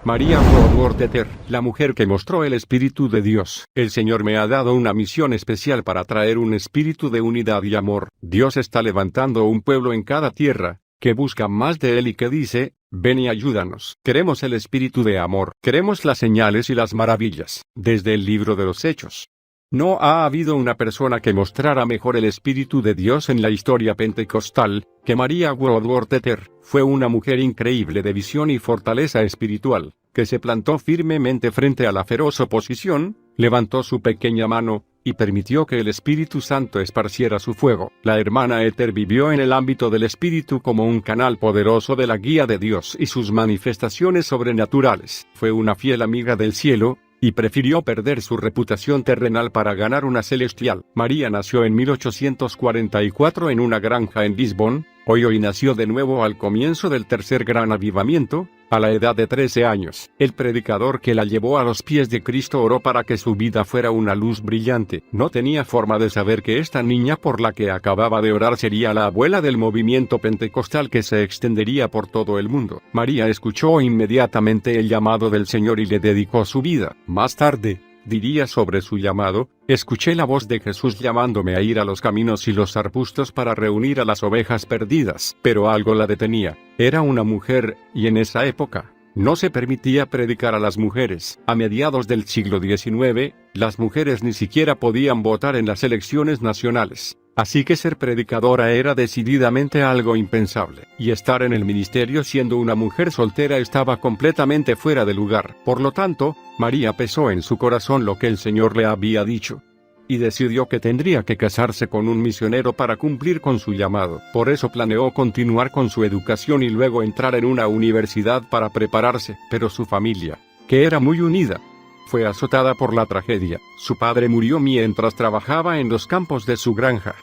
María Woodworth-Etter, la mujer que mostró el Espíritu de Dios. El Señor me ha dado una misión especial para traer un espíritu de unidad y amor. Dios está levantando un pueblo en cada tierra, que busca más de Él y que dice, ven y ayúdanos. Queremos el espíritu de amor. Queremos las señales y las maravillas. Desde el libro de los Hechos. No ha habido una persona que mostrara mejor el Espíritu de Dios en la historia pentecostal, que María Woodworth-Etter. Fue una mujer increíble de visión y fortaleza espiritual, que se plantó firmemente frente a la feroz oposición, levantó su pequeña mano, y permitió que el Espíritu Santo esparciera su fuego. La hermana Etter vivió en el ámbito del Espíritu como un canal poderoso de la guía de Dios y sus manifestaciones sobrenaturales. Fue una fiel amiga del cielo, y prefirió perder su reputación terrenal para ganar una celestial. María nació en 1844 en una granja en Lisbon, Ohio y nació de nuevo al comienzo del tercer gran avivamiento, a la edad de 13 años. El predicador que la llevó a los pies de Cristo oró para que su vida fuera una luz brillante. No tenía forma de saber que esta niña por la que acababa de orar sería la abuela del movimiento pentecostal que se extendería por todo el mundo. María escuchó inmediatamente el llamado del Señor y le dedicó su vida. Más tarde, diría sobre su llamado, escuché la voz de Jesús llamándome a ir a los caminos y los arbustos para reunir a las ovejas perdidas. Pero algo la detenía. Era una mujer, y en esa época, no se permitía predicar a las mujeres. A mediados del siglo XIX, las mujeres ni siquiera podían votar en las elecciones nacionales. Así que ser predicadora era decididamente algo impensable, y estar en el ministerio siendo una mujer soltera estaba completamente fuera de lugar. Por lo tanto, María pesó en su corazón lo que el Señor le había dicho, y decidió que tendría que casarse con un misionero para cumplir con su llamado. Por eso planeó continuar con su educación y luego entrar en una universidad para prepararse, pero su familia, que era muy unida, fue azotada por la tragedia. Su padre murió mientras trabajaba en los campos de su granja,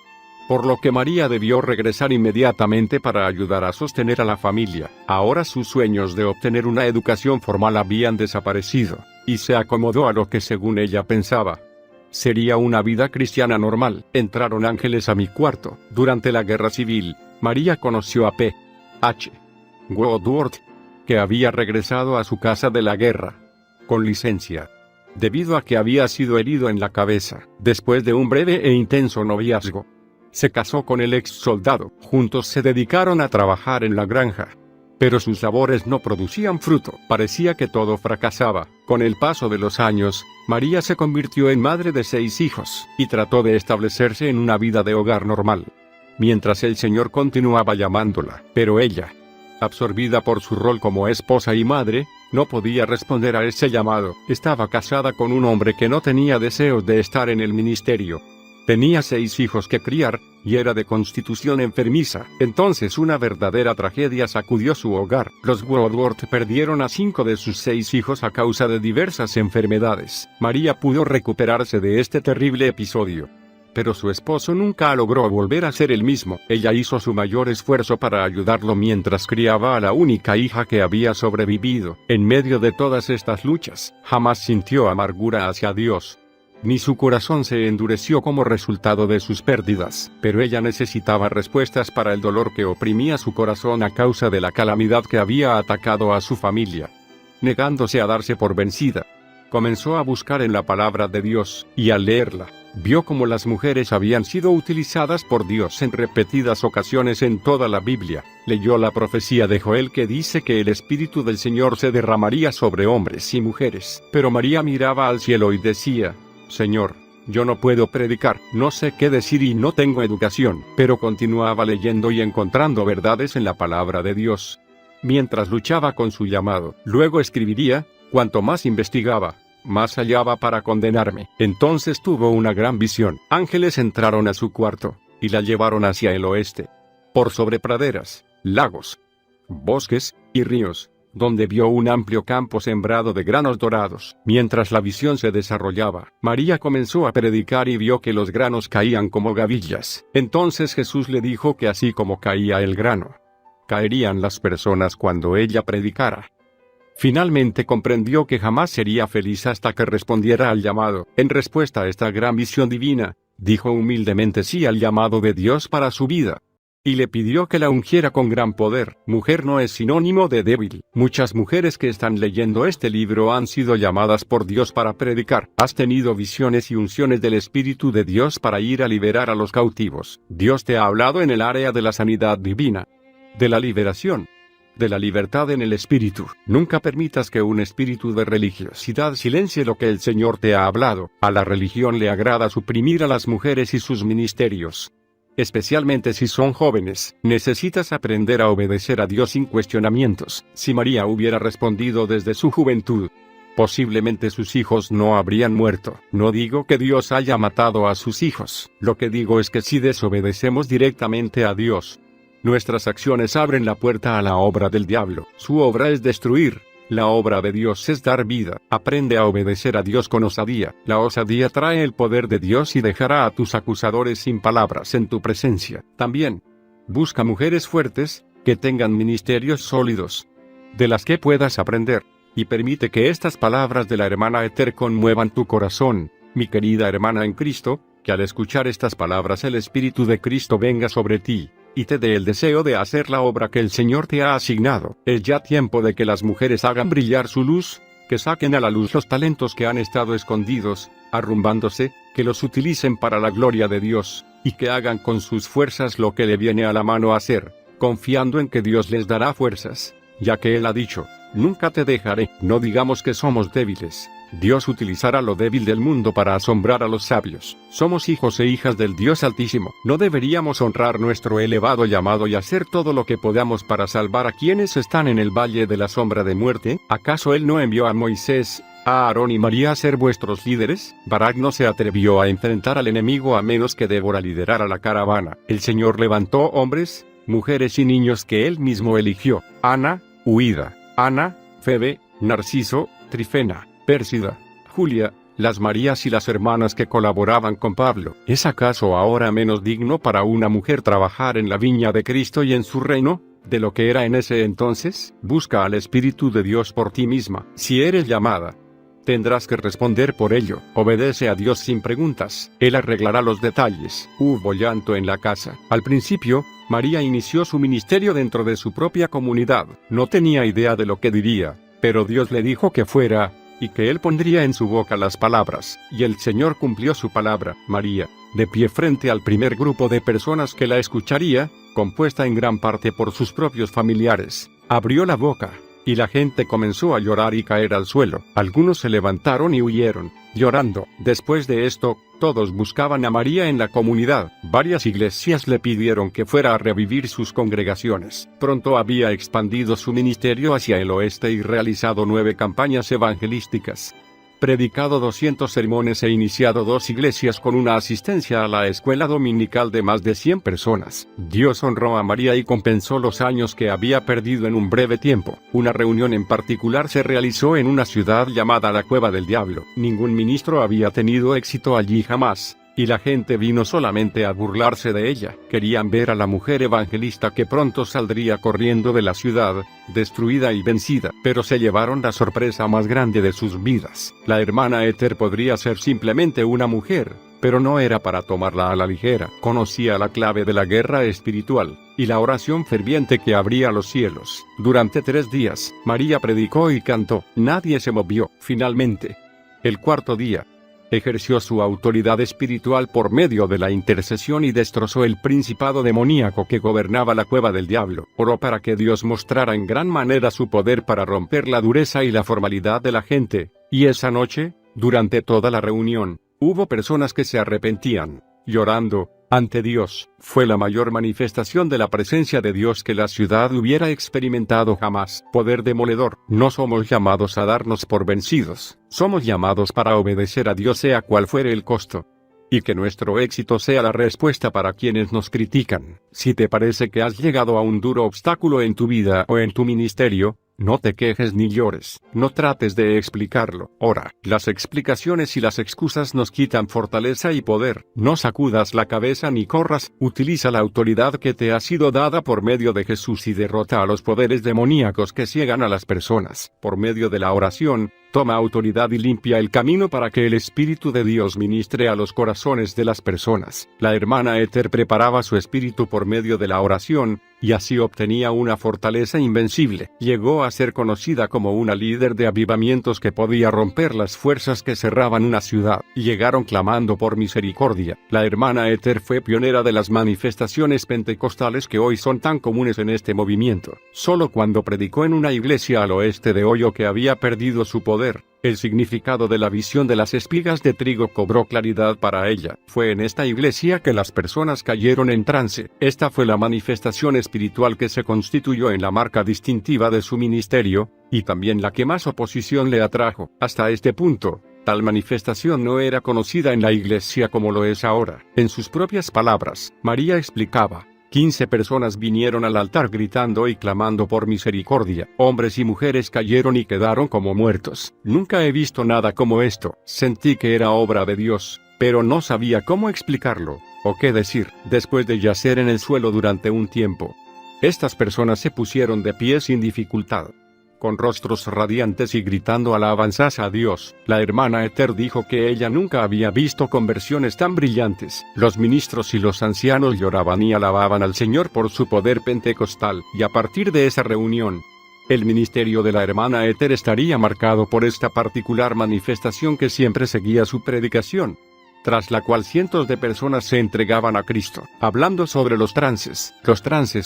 por lo que María debió regresar inmediatamente para ayudar a sostener a la familia. Ahora sus sueños de obtener una educación formal habían desaparecido, y se acomodó a lo que según ella pensaba sería una vida cristiana normal. Entraron ángeles a mi cuarto. Durante la guerra civil, María conoció a P. H. Woodworth, que había regresado a su casa de la guerra con licencia, debido a que había sido herido en la cabeza. Después de un breve e intenso noviazgo, se casó con el ex soldado. Juntos se dedicaron a trabajar en la granja, pero sus labores no producían fruto. Parecía que todo fracasaba. Con el paso de los años, María se convirtió en madre de 6 hijos, y trató de establecerse en una vida de hogar normal, mientras el Señor continuaba llamándola. Pero ella, absorbida por su rol como esposa y madre, no podía responder a ese llamado. Estaba casada con un hombre que no tenía deseos de estar en el ministerio. Tenía 6 hijos que criar, y era de constitución enfermiza. Entonces una verdadera tragedia sacudió su hogar. Los Woodworth perdieron a 5 de sus 6 hijos a causa de diversas enfermedades. María pudo recuperarse de este terrible episodio, pero su esposo nunca logró volver a ser el mismo. Ella hizo su mayor esfuerzo para ayudarlo mientras criaba a la única hija que había sobrevivido. En medio de todas estas luchas, jamás sintió amargura hacia Dios, ni su corazón se endureció como resultado de sus pérdidas. Pero ella necesitaba respuestas para el dolor que oprimía su corazón a causa de la calamidad que había atacado a su familia. Negándose a darse por vencida, comenzó a buscar en la palabra de Dios, y al leerla, vio cómo las mujeres habían sido utilizadas por Dios en repetidas ocasiones en toda la Biblia. Leyó la profecía de Joel que dice que el Espíritu del Señor se derramaría sobre hombres y mujeres. Pero María miraba al cielo y decía, Señor, yo no puedo predicar, no sé qué decir y no tengo educación. Pero continuaba leyendo y encontrando verdades en la palabra de Dios, mientras luchaba con su llamado. Luego escribiría, cuanto más investigaba, más hallaba para condenarme. Entonces tuvo una gran visión. Ángeles entraron a su cuarto, y la llevaron hacia el oeste, por sobre praderas, lagos, bosques y ríos, donde vio un amplio campo sembrado de granos dorados. Mientras la visión se desarrollaba, María comenzó a predicar y vio que los granos caían como gavillas. Entonces Jesús le dijo que así como caía el grano, caerían las personas cuando ella predicara. Finalmente comprendió que jamás sería feliz hasta que respondiera al llamado. En respuesta a esta gran visión divina, dijo humildemente sí al llamado de Dios para su vida. y le pidió que la ungiera con gran poder. Mujer no es sinónimo de débil. Muchas mujeres que están leyendo este libro han sido llamadas por Dios para predicar. Has tenido visiones y unciones del Espíritu de Dios para ir a liberar a los cautivos. Dios te ha hablado en el área de la sanidad divina, de la liberación, de la libertad en el espíritu. Nunca permitas que un espíritu de religiosidad silencie lo que el Señor te ha hablado. A la religión le agrada suprimir a las mujeres y sus ministerios, especialmente si son jóvenes. Necesitas aprender a obedecer a Dios sin cuestionamientos. Si María hubiera respondido desde su juventud, posiblemente sus hijos no habrían muerto. No digo que Dios haya matado a sus hijos. Lo que digo es que si desobedecemos directamente a Dios, nuestras acciones abren la puerta a la obra del diablo. Su obra es destruir. La obra de Dios es dar vida. Aprende a obedecer a Dios con osadía. La osadía trae el poder de Dios y dejará a tus acusadores sin palabras en tu presencia. También, busca mujeres fuertes, que tengan ministerios sólidos, de las que puedas aprender, y permite que estas palabras de la hermana Ether conmuevan tu corazón, mi querida hermana en Cristo, que al escuchar estas palabras el Espíritu de Cristo venga sobre ti, y te dé el deseo de hacer la obra que el Señor te ha asignado. Es ya tiempo de que las mujeres hagan brillar su luz, que saquen a la luz los talentos que han estado escondidos, arrumbándose, que los utilicen para la gloria de Dios, y que hagan con sus fuerzas lo que le viene a la mano hacer, confiando en que Dios les dará fuerzas, ya que Él ha dicho, nunca te dejaré. No digamos que somos débiles. Dios utilizará lo débil del mundo para asombrar a los sabios. Somos hijos e hijas del Dios Altísimo. ¿No deberíamos honrar nuestro elevado llamado y hacer todo lo que podamos para salvar a quienes están en el valle de la sombra de muerte? ¿Acaso Él no envió a Moisés, a Aarón y María a ser vuestros líderes? Barak no se atrevió a enfrentar al enemigo a menos que Débora liderara la caravana. El Señor levantó hombres, mujeres y niños que Él mismo eligió. Ana, Huida, Ana, Febe, Narciso, Trifena, Pérsida, Julia, las Marías y las hermanas que colaboraban con Pablo. ¿Es acaso ahora menos digno para una mujer trabajar en la viña de Cristo y en su reino, de lo que era en ese entonces? Busca al Espíritu de Dios por ti misma. Si eres llamada, tendrás que responder por ello. Obedece a Dios sin preguntas. Él arreglará los detalles. Hubo llanto en la casa. Al principio, María inició su ministerio dentro de su propia comunidad. No tenía idea de lo que diría, pero Dios le dijo que fuera, y que Él pondría en su boca las palabras, y el Señor cumplió su palabra. María, de pie frente al primer grupo de personas que la escucharía, compuesta en gran parte por sus propios familiares, abrió la boca, y la gente comenzó a llorar y caer al suelo. Algunos se levantaron y huyeron, llorando. Después de esto, todos buscaban a María en la comunidad. Varias iglesias le pidieron que fuera a revivir sus congregaciones. Pronto había expandido su ministerio hacia el oeste y realizado 9 campañas evangelísticas, predicado 200 sermones e iniciado 2 iglesias con una asistencia a la escuela dominical de más de 100 personas. Dios honró a María y compensó los años que había perdido en un breve tiempo. Una reunión en particular se realizó en una ciudad llamada la Cueva del Diablo. Ningún ministro había tenido éxito allí jamás, y la gente vino solamente a burlarse de ella. Querían ver a la mujer evangelista que pronto saldría corriendo de la ciudad, destruida y vencida, pero se llevaron la sorpresa más grande de sus vidas. La hermana Ether podría ser simplemente una mujer, pero no era para tomarla a la ligera. Conocía la clave de la guerra espiritual, y la oración ferviente que abría los cielos. Durante 3 días, María predicó y cantó. Nadie se movió. Finalmente, el 4º día, ejerció su autoridad espiritual por medio de la intercesión y destrozó el principado demoníaco que gobernaba la Cueva del Diablo. Oró para que Dios mostrara en gran manera su poder para romper la dureza y la formalidad de la gente, y esa noche, durante toda la reunión, hubo personas que se arrepentían, llorando, ante Dios. Fue la mayor manifestación de la presencia de Dios que la ciudad hubiera experimentado jamás. Poder demoledor. No somos llamados a darnos por vencidos. Somos llamados para obedecer a Dios sea cual fuere el costo. Y que nuestro éxito sea la respuesta para quienes nos critican. Si te parece que has llegado a un duro obstáculo en tu vida o en tu ministerio, no te quejes ni llores. No trates de explicarlo. Ora. Las explicaciones y las excusas nos quitan fortaleza y poder. No sacudas la cabeza ni corras. Utiliza la autoridad que te ha sido dada por medio de Jesús y derrota a los poderes demoníacos que ciegan a las personas. Por medio de la oración, toma autoridad y limpia el camino para que el Espíritu de Dios ministre a los corazones de las personas. La hermana Ethel preparaba su espíritu por medio de la oración, y así obtenía una fortaleza invencible. Llegó a ser conocida como una líder de avivamientos que podía romper las fuerzas que cerraban una ciudad. Llegaron clamando por misericordia. La hermana Ethel fue pionera de las manifestaciones pentecostales que hoy son tan comunes en este movimiento. Solo cuando predicó en una iglesia al oeste de Ohio que había perdido su poder, el significado de la visión de las espigas de trigo cobró claridad para ella. Fue en esta iglesia que las personas cayeron en trance. Esta fue la manifestación espiritual que se constituyó en la marca distintiva de su ministerio, y también la que más oposición le atrajo. Hasta este punto, tal manifestación no era conocida en la iglesia como lo es ahora. En sus propias palabras, María explicaba: 15 personas vinieron al altar gritando y clamando por misericordia. Hombres y mujeres cayeron y quedaron como muertos. Nunca he visto nada como esto. Sentí que era obra de Dios, pero no sabía cómo explicarlo, o qué decir. Después de yacer en el suelo durante un tiempo, estas personas se pusieron de pie sin dificultad, con rostros radiantes y gritando alabanzas a Dios. La hermana Ethel dijo que ella nunca había visto conversiones tan brillantes. Los ministros y los ancianos lloraban y alababan al Señor por su poder pentecostal, y a partir de esa reunión, el ministerio de la hermana Ethel estaría marcado por esta particular manifestación que siempre seguía su predicación, tras la cual cientos de personas se entregaban a Cristo. Hablando sobre los trances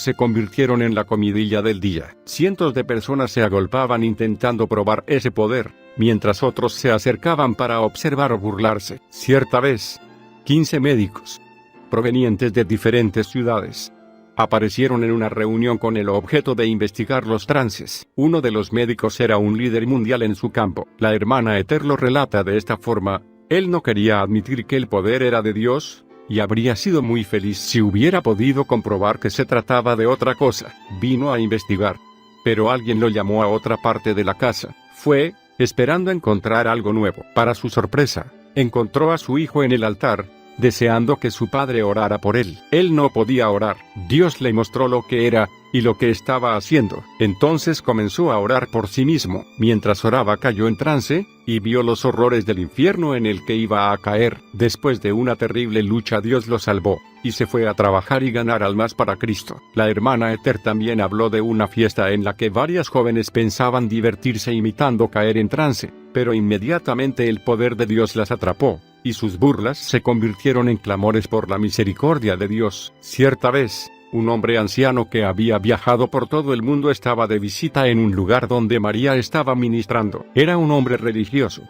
se convirtieron en la comidilla del día. Cientos de personas se agolpaban intentando probar ese poder, mientras otros se acercaban para observar o burlarse. Cierta vez, 15 médicos, provenientes de diferentes ciudades, aparecieron en una reunión con el objeto de investigar los trances. Uno de los médicos era un líder mundial en su campo. La hermana Ethel lo relata de esta forma: él no quería admitir que el poder era de Dios, y habría sido muy feliz si hubiera podido comprobar que se trataba de otra cosa. Vino a investigar, pero alguien lo llamó a otra parte de la casa. Fue, esperando encontrar algo nuevo. Para su sorpresa, encontró a su hijo en el altar, deseando que su padre orara por él. Él no podía orar. Dios le mostró lo que era, y lo que estaba haciendo. Entonces comenzó a orar por sí mismo. Mientras oraba cayó en trance, y vio los horrores del infierno en el que iba a caer. Después de una terrible lucha Dios lo salvó, y se fue a trabajar y ganar almas para Cristo. La hermana Ethel también habló de una fiesta en la que varias jóvenes pensaban divertirse imitando caer en trance, pero inmediatamente el poder de Dios las atrapó, y sus burlas se convirtieron en clamores por la misericordia de Dios. Cierta vez, un hombre anciano que había viajado por todo el mundo estaba de visita en un lugar donde María estaba ministrando. Era un hombre religioso,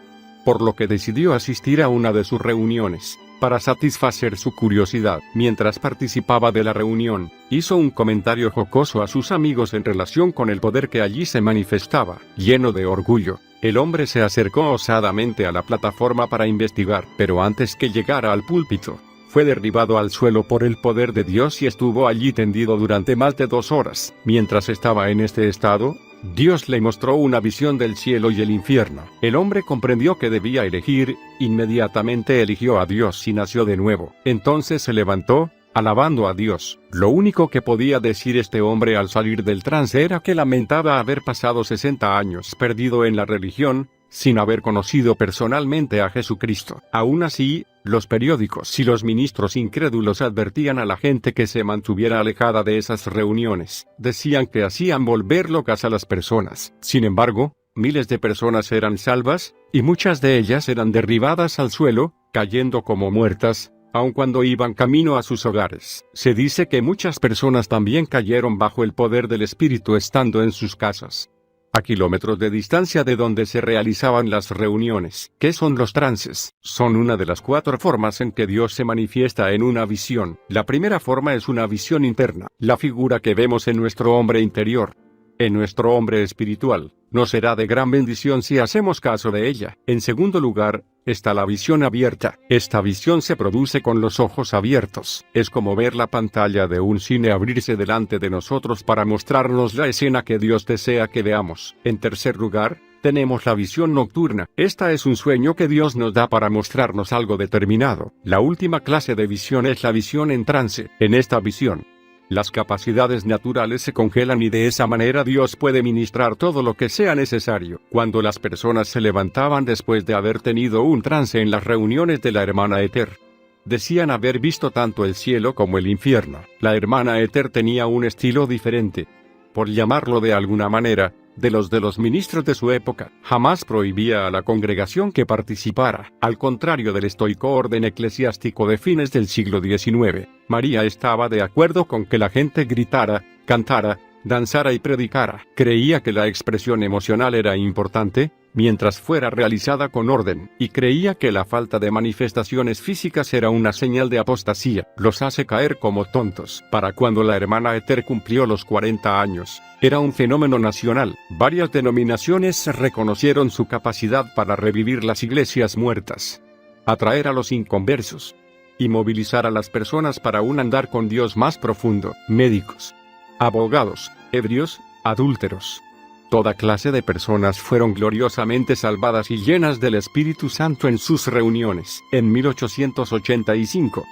por lo que decidió asistir a una de sus reuniones, para satisfacer su curiosidad. Mientras participaba de la reunión, hizo un comentario jocoso a sus amigos en relación con el poder que allí se manifestaba. Lleno de orgullo, el hombre se acercó osadamente a la plataforma para investigar, pero antes que llegara al púlpito, fue derribado al suelo por el poder de Dios y estuvo allí tendido durante más de 2 horas. Mientras estaba en este estado, Dios le mostró una visión del cielo y el infierno. El hombre comprendió que debía elegir, inmediatamente eligió a Dios y nació de nuevo. Entonces se levantó, alabando a Dios. Lo único que podía decir este hombre al salir del trance era que lamentaba haber pasado 60 años perdido en la religión, sin haber conocido personalmente a Jesucristo. Aún así, los periódicos y los ministros incrédulos advertían a la gente que se mantuviera alejada de esas reuniones. Decían que hacían volver locas a las personas. Sin embargo, miles de personas eran salvas, y muchas de ellas eran derribadas al suelo, cayendo como muertas, aun cuando iban camino a sus hogares. Se dice que muchas personas también cayeron bajo el poder del Espíritu estando en sus casas, a kilómetros de distancia de donde se realizaban las reuniones. ¿Qué son los trances? Son una de las 4 formas en que Dios se manifiesta en una visión. La primera forma es una visión interna, la figura que vemos en nuestro hombre interior, en nuestro hombre espiritual. Nos será de gran bendición si hacemos caso de ella. En segundo lugar, está la visión abierta. Esta visión se produce con los ojos abiertos. Es como ver la pantalla de un cine abrirse delante de nosotros para mostrarnos la escena que Dios desea que veamos. En tercer lugar, tenemos la visión nocturna. Esta es un sueño que Dios nos da para mostrarnos algo determinado. La última clase de visión es la visión en trance. En esta visión, Las capacidades naturales se congelan y de esa manera Dios puede ministrar todo lo que sea necesario. Cuando las personas se levantaban después de haber tenido un trance en las reuniones de la hermana Ether, decían haber visto tanto el cielo como el infierno. La hermana Ether tenía un estilo diferente, por llamarlo de alguna manera, de los ministros de su época. Jamás prohibía a la congregación que participara. Al contrario del estoico orden eclesiástico de fines del siglo XIX, María estaba de acuerdo con que la gente gritara, cantara, danzara y predicara. Creía que la expresión emocional era importante, mientras fuera realizada con orden, y creía que la falta de manifestaciones físicas era una señal de apostasía. Los hace caer como tontos. Para cuando la hermana Ether cumplió los 40 años, era un fenómeno nacional. Varias denominaciones reconocieron su capacidad para revivir las iglesias muertas, atraer a los inconversos, y movilizar a las personas para un andar con Dios más profundo. Médicos, abogados, ebrios, adúlteros, toda clase de personas fueron gloriosamente salvadas y llenas del Espíritu Santo en sus reuniones. En 1885,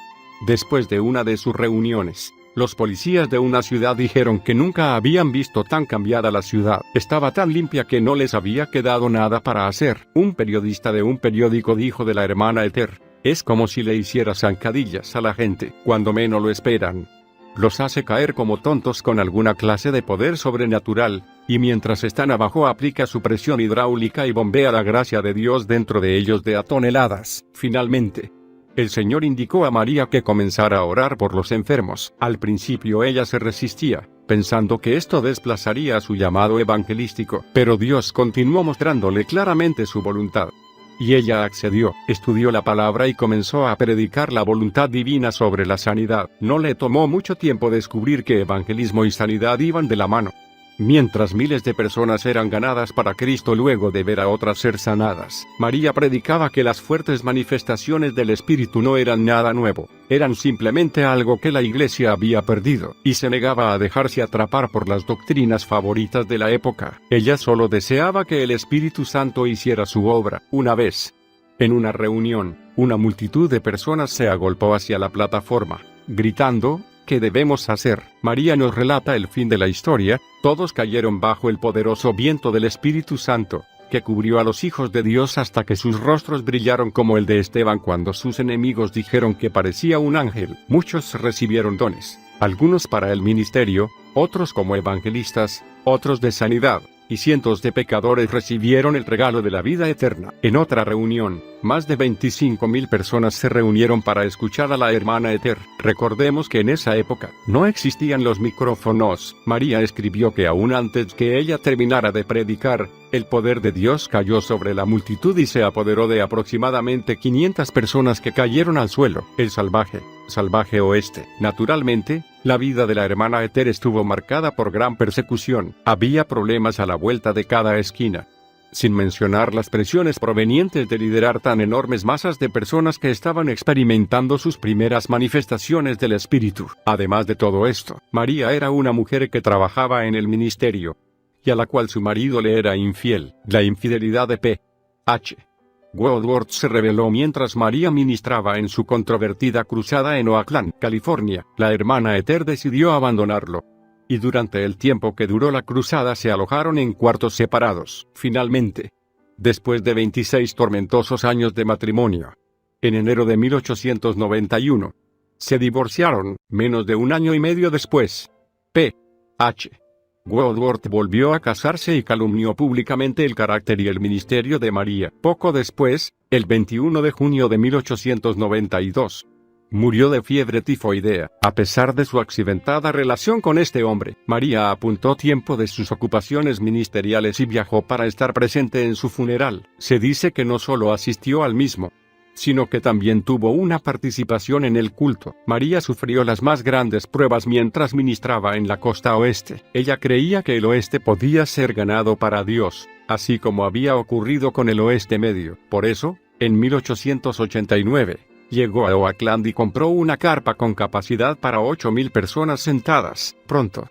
después de una de sus reuniones, los policías de una ciudad dijeron que nunca habían visto tan cambiada la ciudad. Estaba tan limpia que no les había quedado nada para hacer. Un periodista de un periódico dijo de la hermana Ether: es como si le hiciera zancadillas a la gente cuando menos lo esperan. Los hace caer como tontos con alguna clase de poder sobrenatural, y mientras están abajo aplica su presión hidráulica y bombea la gracia de Dios dentro de ellos de a toneladas. Finalmente, el Señor indicó a María que comenzara a orar por los enfermos. Al principio ella se resistía, pensando que esto desplazaría su llamado evangelístico, pero Dios continuó mostrándole claramente su voluntad. Y ella accedió, estudió la palabra y comenzó a predicar la voluntad divina sobre la sanidad. No le tomó mucho tiempo descubrir que evangelismo y sanidad iban de la mano. Mientras miles de personas eran ganadas para Cristo luego de ver a otras ser sanadas, María predicaba que las fuertes manifestaciones del Espíritu no eran nada nuevo, eran simplemente algo que la Iglesia había perdido, y se negaba a dejarse atrapar por las doctrinas favoritas de la época. Ella solo deseaba que el Espíritu Santo hiciera su obra. Una vez, en una reunión, una multitud de personas se agolpó hacia la plataforma, gritando: ¿qué debemos hacer? María nos relata el fin de la historia. Todos cayeron bajo el poderoso viento del Espíritu Santo, que cubrió a los hijos de Dios hasta que sus rostros brillaron como el de Esteban cuando sus enemigos dijeron que parecía un ángel. Muchos recibieron dones, algunos para el ministerio, otros como evangelistas, otros de sanidad, y cientos de pecadores recibieron el regalo de la vida eterna. En otra reunión, más de 25,000 personas se reunieron para escuchar a la hermana Ether. Recordemos que en esa época no existían los micrófonos. María escribió que aún antes que ella terminara de predicar, el poder de Dios cayó sobre la multitud y se apoderó de aproximadamente 500 personas que cayeron al suelo. El salvaje oeste. Naturalmente, la vida de la hermana Ether estuvo marcada por gran persecución. Había problemas a la vuelta de cada esquina, sin mencionar las presiones provenientes de liderar tan enormes masas de personas que estaban experimentando sus primeras manifestaciones del Espíritu. Además de todo esto, María era una mujer que trabajaba en el ministerio, y a la cual su marido le era infiel. La infidelidad de P.H. Woodworth se reveló mientras María ministraba en su controvertida cruzada en Oakland, California. La hermana Ether decidió abandonarlo, y durante el tiempo que duró la cruzada se alojaron en cuartos separados. Finalmente, después de 26 tormentosos años de matrimonio, en enero de 1891, se divorciaron. Menos de un año y medio después, P.H. Woodworth volvió a casarse y calumnió públicamente el carácter y el ministerio de María. Poco después, el 21 de junio de 1892, murió de fiebre tifoidea. A pesar de su accidentada relación con este hombre, María apuntó tiempo de sus ocupaciones ministeriales y viajó para estar presente en su funeral. Se dice que no solo asistió al mismo, sino que también tuvo una participación en el culto. María sufrió las más grandes pruebas mientras ministraba en la costa oeste. Ella creía que el oeste podía ser ganado para Dios, así como había ocurrido con el oeste medio. Por eso, en 1889, llegó a Oakland y compró una carpa con capacidad para 8,000 personas sentadas. Pronto,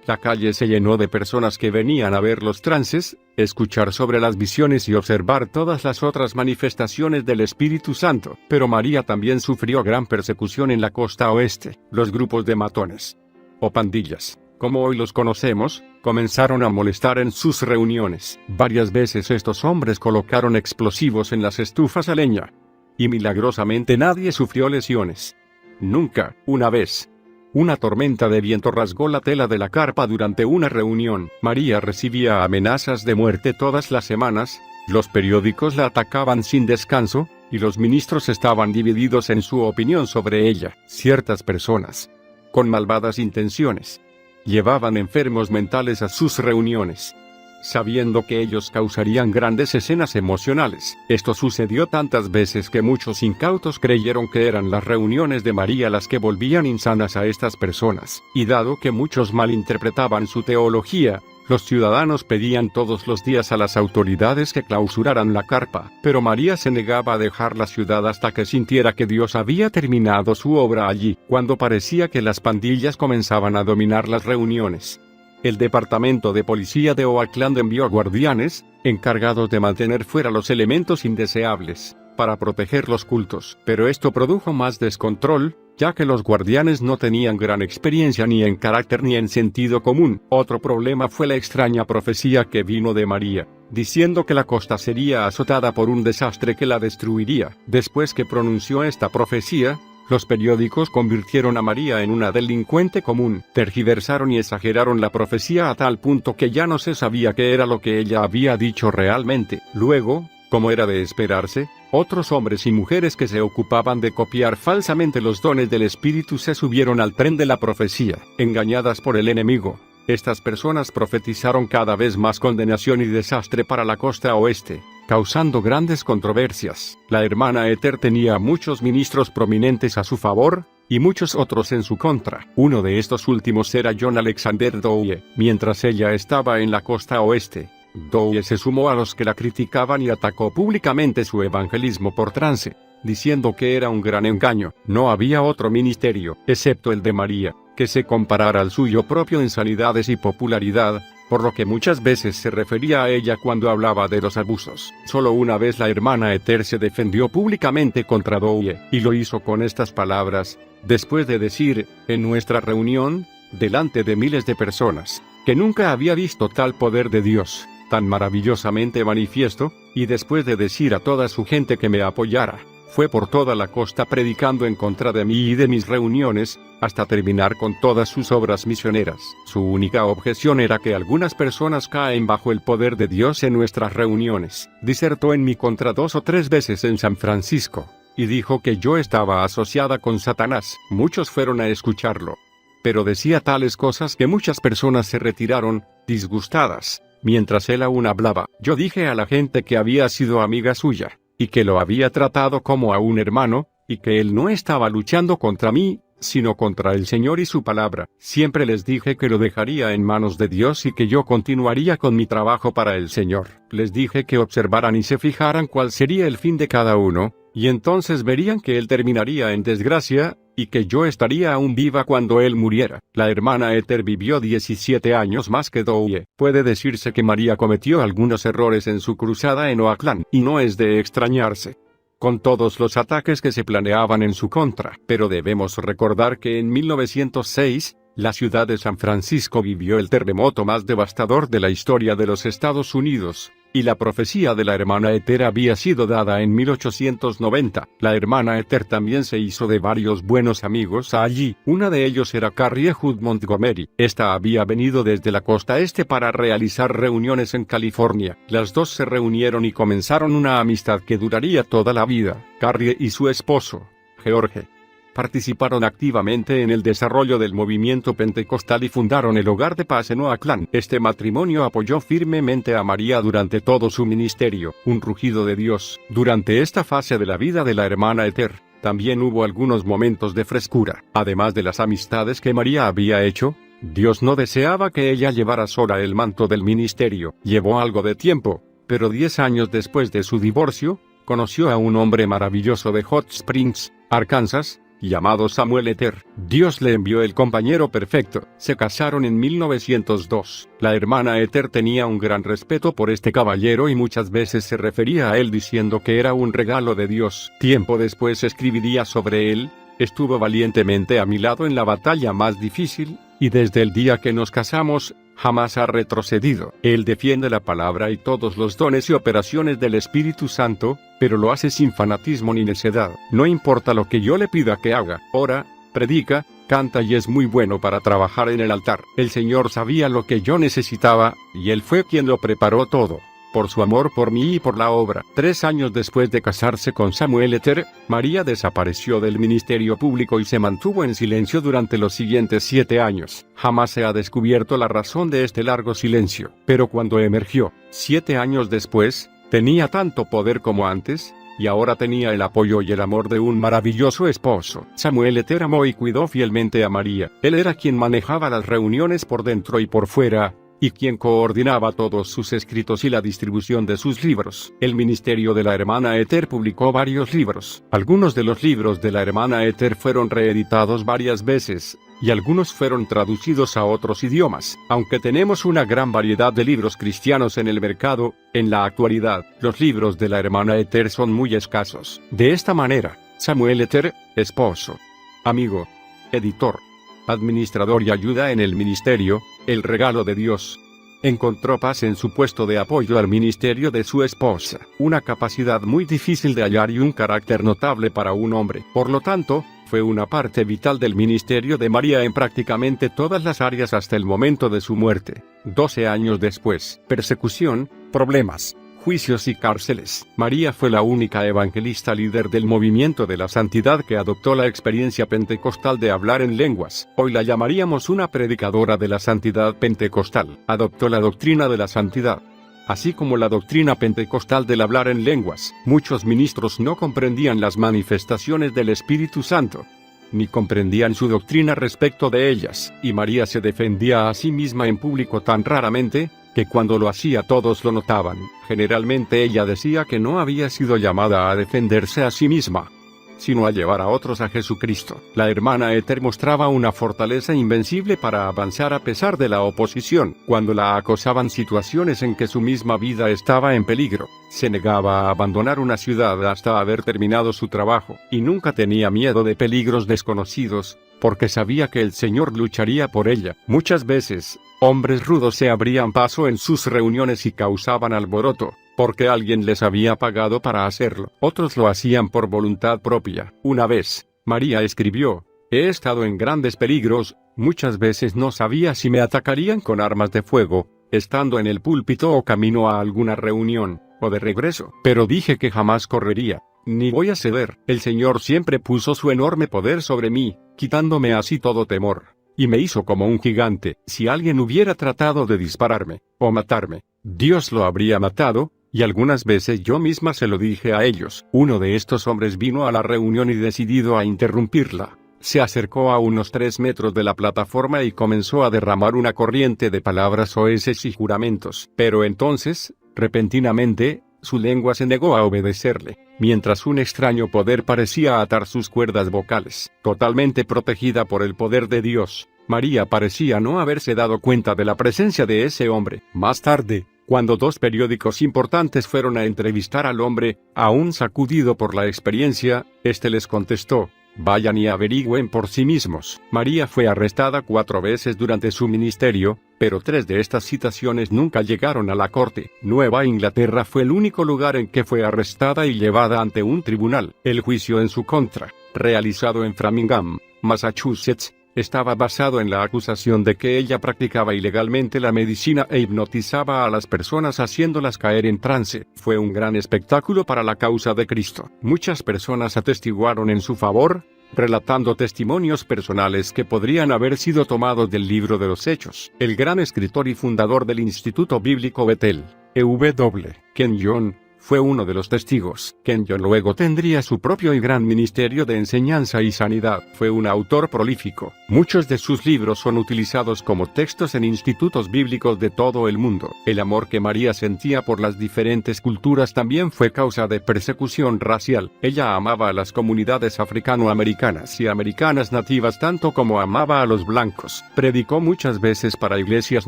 la calle se llenó de personas que venían a ver los trances, escuchar sobre las visiones y observar todas las otras manifestaciones del Espíritu Santo. Pero María también sufrió gran persecución en la costa oeste. Los grupos de matones, o pandillas, como hoy los conocemos, comenzaron a molestar en sus reuniones. Varias veces estos hombres colocaron explosivos en las estufas a leña. Y milagrosamente nadie sufrió lesiones. Nunca, una vez. Una tormenta de viento rasgó la tela de la carpa durante una reunión. María recibía amenazas de muerte todas las semanas, los periódicos la atacaban sin descanso, y los ministros estaban divididos en su opinión sobre ella. Ciertas personas, con malvadas intenciones, llevaban enfermos mentales a sus reuniones, sabiendo que ellos causarían grandes escenas emocionales. Esto sucedió tantas veces que muchos incautos creyeron que eran las reuniones de María las que volvían insanas a estas personas, y dado que muchos malinterpretaban su teología, los ciudadanos pedían todos los días a las autoridades que clausuraran la carpa, pero María se negaba a dejar la ciudad hasta que sintiera que Dios había terminado su obra allí. Cuando parecía que las pandillas comenzaban a dominar las reuniones, el departamento de policía de Oakland envió guardianes, encargados de mantener fuera los elementos indeseables, para proteger los cultos. Pero esto produjo más descontrol, ya que los guardianes no tenían gran experiencia ni en carácter ni en sentido común. Otro problema fue la extraña profecía que vino de María, diciendo que la costa sería azotada por un desastre que la destruiría. Después que pronunció esta profecía, los periódicos convirtieron a María en una delincuente común, tergiversaron y exageraron la profecía a tal punto que ya no se sabía qué era lo que ella había dicho realmente. Luego, como era de esperarse, otros hombres y mujeres que se ocupaban de copiar falsamente los dones del Espíritu se subieron al tren de la profecía. Engañadas por el enemigo, estas personas profetizaron cada vez más condenación y desastre para la costa oeste, causando grandes controversias. La hermana Ether tenía muchos ministros prominentes a su favor, y muchos otros en su contra. Uno de estos últimos era John Alexander Dowie. Mientras ella estaba en la costa oeste, Dowie se sumó a los que la criticaban y atacó públicamente su evangelismo por trance, diciendo que era un gran engaño. No había otro ministerio, excepto el de María, que se comparara al suyo propio en sanidades y popularidad, por lo que muchas veces se refería a ella cuando hablaba de los abusos. Solo una vez la hermana Ether se defendió públicamente contra Dowie, y lo hizo con estas palabras, después de decir, en nuestra reunión, delante de miles de personas, que nunca había visto tal poder de Dios, tan maravillosamente manifiesto, y después de decir a toda su gente que me apoyara, fue por toda la costa predicando en contra de mí y de mis reuniones, hasta terminar con todas sus obras misioneras. Su única objeción era que algunas personas caen bajo el poder de Dios en nuestras reuniones. Disertó en mi contra 2 o 3 veces en San Francisco, y dijo que yo estaba asociada con Satanás. Muchos fueron a escucharlo, pero decía tales cosas que muchas personas se retiraron, disgustadas. Mientras él aún hablaba, yo dije a la gente que había sido amiga suya, y que lo había tratado como a un hermano, y que él no estaba luchando contra mí, sino contra el Señor y su palabra. Siempre les dije que lo dejaría en manos de Dios y que yo continuaría con mi trabajo para el Señor. Les dije que observaran y se fijaran cuál sería el fin de cada uno, y entonces verían que él terminaría en desgracia, y que yo estaría aún viva cuando él muriera. La hermana Ether vivió 17 años más que Dowie. Puede decirse que María cometió algunos errores en su cruzada en Oakland, y no es de extrañarse, con todos los ataques que se planeaban en su contra. Pero debemos recordar que en 1906, la ciudad de San Francisco vivió el terremoto más devastador de la historia de los Estados Unidos, y la profecía de la hermana Ether había sido dada en 1890. La hermana Ether también se hizo de varios buenos amigos allí. Una de ellos era Carrie Hood Montgomery. Esta había venido desde la costa este para realizar reuniones en California. Las dos se reunieron y comenzaron una amistad que duraría toda la vida. Carrie y su esposo, George, participaron activamente en el desarrollo del movimiento pentecostal y fundaron el Hogar de Paz en Oakland. Este matrimonio apoyó firmemente a María durante todo su ministerio. Un rugido de Dios. Durante esta fase de la vida de la hermana Ether, también hubo algunos momentos de frescura. Además de las amistades que María había hecho, Dios no deseaba que ella llevara sola el manto del ministerio. Llevó algo de tiempo, pero 10 años después de su divorcio, conoció a un hombre maravilloso de Hot Springs, Arkansas, llamado Samuel Ether. Dios le envió el compañero perfecto. Se casaron en 1902. La hermana Ether tenía un gran respeto por este caballero y muchas veces se refería a él diciendo que era un regalo de Dios. Tiempo después escribiría sobre él: estuvo valientemente a mi lado en la batalla más difícil, y desde el día que nos casamos, jamás ha retrocedido. Él defiende la palabra y todos los dones y operaciones del Espíritu Santo, pero lo hace sin fanatismo ni necedad. No importa lo que yo le pida que haga, ora, predica, canta y es muy bueno para trabajar en el altar. El Señor sabía lo que yo necesitaba, y Él fue quien lo preparó todo. Por su amor por mí y por la obra. 3 años después de casarse con Samuel Ether, María desapareció del ministerio público y se mantuvo en silencio durante los siguientes 7 años. Jamás se ha descubierto la razón de este largo silencio. Pero cuando emergió, 7 años después, tenía tanto poder como antes, y ahora tenía el apoyo y el amor de un maravilloso esposo. Samuel Ether amó y cuidó fielmente a María. Él era quien manejaba las reuniones por dentro y por fuera, y quien coordinaba todos sus escritos y la distribución de sus libros. El ministerio de la hermana Ether publicó varios libros. Algunos de los libros de la hermana Ether fueron reeditados varias veces, y algunos fueron traducidos a otros idiomas. Aunque tenemos una gran variedad de libros cristianos en el mercado, en la actualidad, los libros de la hermana Ether son muy escasos. De esta manera, Samuel Ether, esposo, amigo, editor, administrador y ayuda en el ministerio, el regalo de Dios, encontró paz en su puesto de apoyo al ministerio de su esposa, una capacidad muy difícil de hallar y un carácter notable para un hombre. Por lo tanto, fue una parte vital del ministerio de María en prácticamente todas las áreas hasta el momento de su muerte. 12 años después, persecución, problemas, juicios y cárceles. María fue la única evangelista líder del movimiento de la santidad que adoptó la experiencia pentecostal de hablar en lenguas. Hoy la llamaríamos una predicadora de la santidad pentecostal. Adoptó la doctrina de la santidad, así como la doctrina pentecostal del hablar en lenguas. Muchos ministros no comprendían las manifestaciones del Espíritu Santo, ni comprendían su doctrina respecto de ellas, y María se defendía a sí misma en público tan raramente, que cuando lo hacía todos lo notaban. Generalmente ella decía que no había sido llamada a defenderse a sí misma, sino a llevar a otros a Jesucristo. La hermana Ether mostraba una fortaleza invencible para avanzar a pesar de la oposición. Cuando la acosaban situaciones en que su misma vida estaba en peligro, se negaba a abandonar una ciudad hasta haber terminado su trabajo, y nunca tenía miedo de peligros desconocidos, porque sabía que el Señor lucharía por ella. Muchas veces, hombres rudos se abrían paso en sus reuniones y causaban alboroto, porque alguien les había pagado para hacerlo. Otros lo hacían por voluntad propia. Una vez, María escribió: «He estado en grandes peligros, muchas veces no sabía si me atacarían con armas de fuego, estando en el púlpito o camino a alguna reunión, o de regreso. Pero dije que jamás correría, ni voy a ceder. El Señor siempre puso su enorme poder sobre mí, quitándome así todo temor, y me hizo como un gigante. Si alguien hubiera tratado de dispararme, o matarme, Dios lo habría matado». Y algunas veces yo misma se lo dije a ellos. Uno de estos hombres vino a la reunión y decidido a interrumpirla, se acercó a unos 3 metros de la plataforma y comenzó a derramar una corriente de palabras soeces y juramentos. Pero entonces, repentinamente, su lengua se negó a obedecerle, mientras un extraño poder parecía atar sus cuerdas vocales. Totalmente protegida por el poder de Dios, María parecía no haberse dado cuenta de la presencia de ese hombre. Más tarde, cuando 2 periódicos importantes fueron a entrevistar al hombre, aún sacudido por la experiencia, este les contestó: «Vayan y averigüen por sí mismos». María fue arrestada 4 veces durante su ministerio, pero 3 de estas citaciones nunca llegaron a la corte. Nueva Inglaterra fue el único lugar en que fue arrestada y llevada ante un tribunal. El juicio en su contra, realizado en Framingham, Massachusetts, estaba basado en la acusación de que ella practicaba ilegalmente la medicina e hipnotizaba a las personas haciéndolas caer en trance. Fue un gran espectáculo para la causa de Cristo. Muchas personas atestiguaron en su favor, relatando testimonios personales que podrían haber sido tomados del libro de los Hechos. El gran escritor y fundador del Instituto Bíblico Bethel, E.W. Kenyon, fue uno de los testigos. Kenyon luego tendría su propio y gran ministerio de enseñanza y sanidad. Fue un autor prolífico. Muchos de sus libros son utilizados como textos en institutos bíblicos de todo el mundo. El amor que María sentía por las diferentes culturas también fue causa de persecución racial. Ella amaba a las comunidades africano-americanas y americanas nativas tanto como amaba a los blancos. Predicó muchas veces para iglesias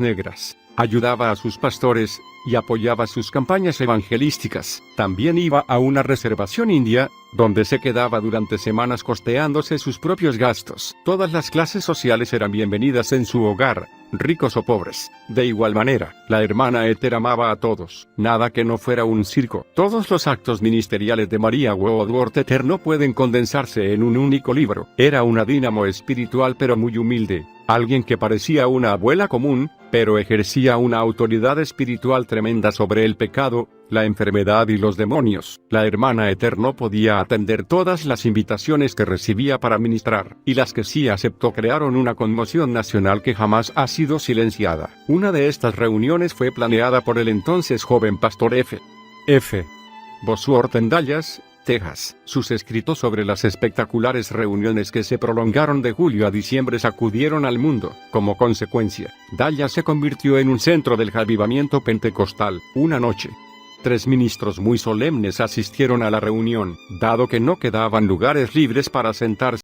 negras, ayudaba a sus pastores y apoyaba sus campañas evangelísticas. También iba a una reservación india, donde se quedaba durante semanas costeándose sus propios gastos. Todas las clases sociales eran bienvenidas en su hogar, ricos o pobres. De igual manera, la hermana Ethel amaba a todos, nada que no fuera un circo. Todos los actos ministeriales de María Woodworth Ethel no pueden condensarse en un único libro. Era una dínamo espiritual pero muy humilde, alguien que parecía una abuela común, pero ejercía una autoridad espiritual tremenda sobre el pecado, la enfermedad y los demonios. La hermana Ethel no podía atender todas las invitaciones que recibía para ministrar, y las que sí aceptó crearon una conmoción nacional que jamás ha sido silenciada. Una de estas reuniones fue planeada por el entonces joven pastor F. Bosworth en Dallas, Texas. Sus escritos sobre las espectaculares reuniones que se prolongaron de julio a diciembre sacudieron al mundo. Como consecuencia, Dallas se convirtió en un centro del avivamiento pentecostal. Una noche, 3 ministros muy solemnes asistieron a la reunión, dado que no quedaban lugares libres para sentarse.